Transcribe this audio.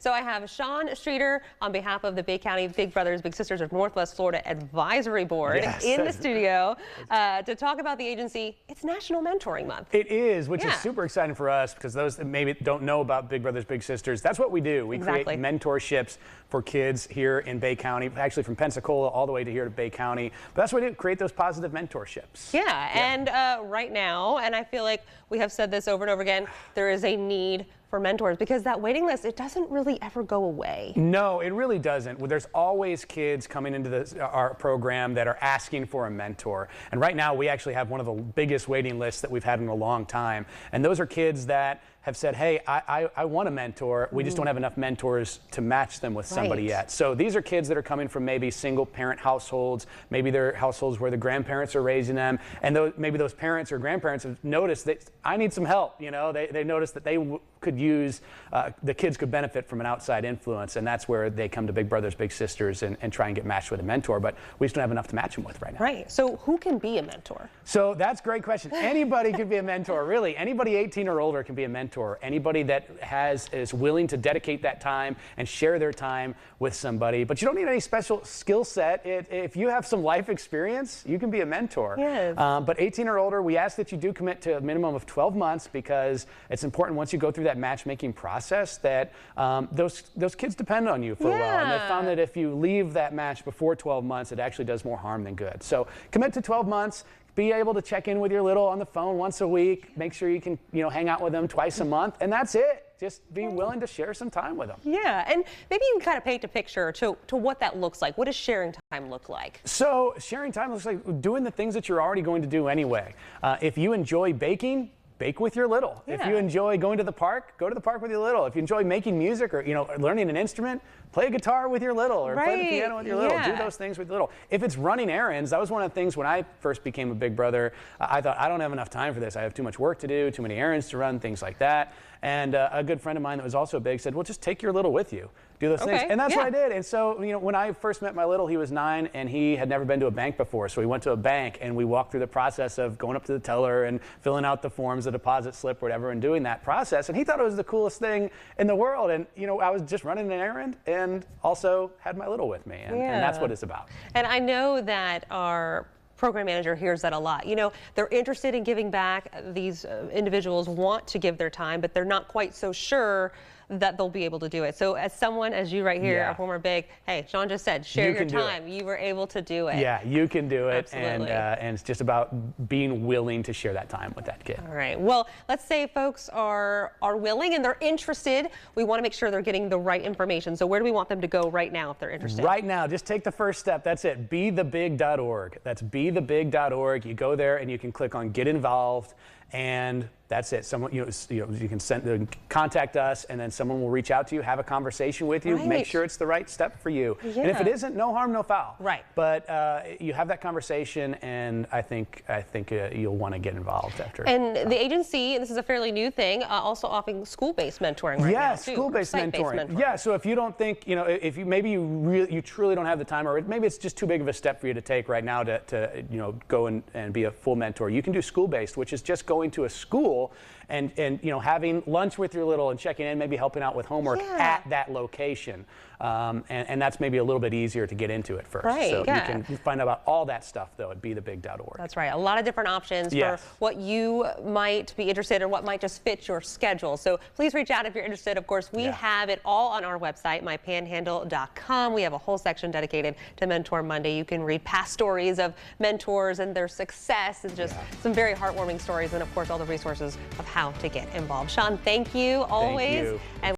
So I have Sean Streeter on behalf of the Bay County Big Brothers Big Sisters of Northwest Florida Advisory Board in the studio to talk about the agency. It's National Mentoring Month. It is, which is super exciting for us because those that maybe don't know about Big Brothers Big Sisters, that's what we do. We create mentorships for kids here in Bay County, actually from Pensacola all the way to here to Bay County. But that's what we do, create those positive mentorships. And right now, and I feel like we have said this over and over again, there is a need for mentors because that waiting list, it doesn't really ever go away. No, it really doesn't. There's always kids coming into our program that are asking for a mentor. And right now we actually have one of the biggest waiting lists that we've had in a long time. And those are kids that have said, hey, I want a mentor. We just don't have enough mentors to match them with somebody yet. So these are kids that are coming from maybe single parent households, maybe they're households where the grandparents are raising them, and maybe those parents or grandparents have noticed that I need some help. You know, they noticed that they could use, the kids could benefit from an outside influence, and that's where they come to Big Brothers Big Sisters and try and get matched with a mentor, but we just don't have enough to match them with right now. Right, so who can be a mentor? So that's a great question. Anybody can be a mentor, really. Anybody 18 or older can be a mentor. Anybody that is willing to dedicate that time and share their time with somebody, but you don't need any special skill set. If you have some life experience, you can be a mentor. Yes. But 18 or older, we ask that you do commit to a minimum of 12 months because it's important once you go through that matchmaking process that those kids depend on you for a while. And they found that if you leave that match before 12 months, it actually does more harm than good. So commit to 12 months. Be able to check in with your little on the phone once a week. Make sure you can, hang out with them twice a month, and that's it. Just be willing to share some time with them. Yeah, and maybe you can kind of paint a picture to what that looks like. What does sharing time look like? So sharing time looks like doing the things that you're already going to do anyway. If you enjoy baking, bake with your little. If you enjoy going to the park, go to the park with your little. If you enjoy making music or learning an instrument, play a guitar with your little or play the piano with your little. Do those things with your little. If it's running errands, that was one of the things when I first became a Big Brother. I thought, I don't have enough time for this. I have too much work to do, too many errands to run, things like that. And a good friend of mine that was also big said, well, just take your little with you. Do those things. And that's what I did. And so, when I first met my little, he was 9 and he had never been to a bank before. So we went to a bank and we walked through the process of going up to the teller and filling out the forms, the deposit slip, whatever, and doing that process. And he thought it was the coolest thing in the world. And, I was just running an errand and also had my little with me. And that's what it's about. And I know that our program manager hears that a lot. They're interested in giving back. These individuals want to give their time, but they're not quite so sure that they'll be able to do it. So as someone, as you right here, a former Big, hey, Sean just said, share your time. You were able to do it. Yeah, you can do it. Absolutely. And it's just about being willing to share that time with that kid. All right. Well, let's say folks are willing and they're interested. We want to make sure they're getting the right information. So where do we want them to go right now if they're interested? Right now, just take the first step. That's it. BeTheBig.org. That's BeTheBig.org. You go there and you can click on Get Involved, and that's it. Someone, you can contact us, and then someone will reach out to you, have a conversation with you, make sure it's the right step for you. And if it isn't, no harm, no foul. Right. But you have that conversation, and I think you'll want to get involved after. And the agency, this is a fairly new thing, also offering school-based mentoring right now too. School-based mentoring. Yeah. So if you don't think, if you truly don't have the time, or maybe it's just too big of a step for you to take right now to go and be a full mentor, you can do school-based, which is just going to a school and having lunch with your little and checking in, maybe helping out with homework at that location. And that's maybe a little bit easier to get into at first. Right, so you can find out about all that stuff though at BeTheBig.org. That's right. A lot of different options for what you might be interested in, what might just fit your schedule. So please reach out if you're interested. Of course, we have it all on our website, mypanhandle.com. We have a whole section dedicated to Mentor Monday. You can read past stories of mentors and their success and just some very heartwarming stories, and of course all the resources of how to get involved. Sean, thank you always. Thank you. And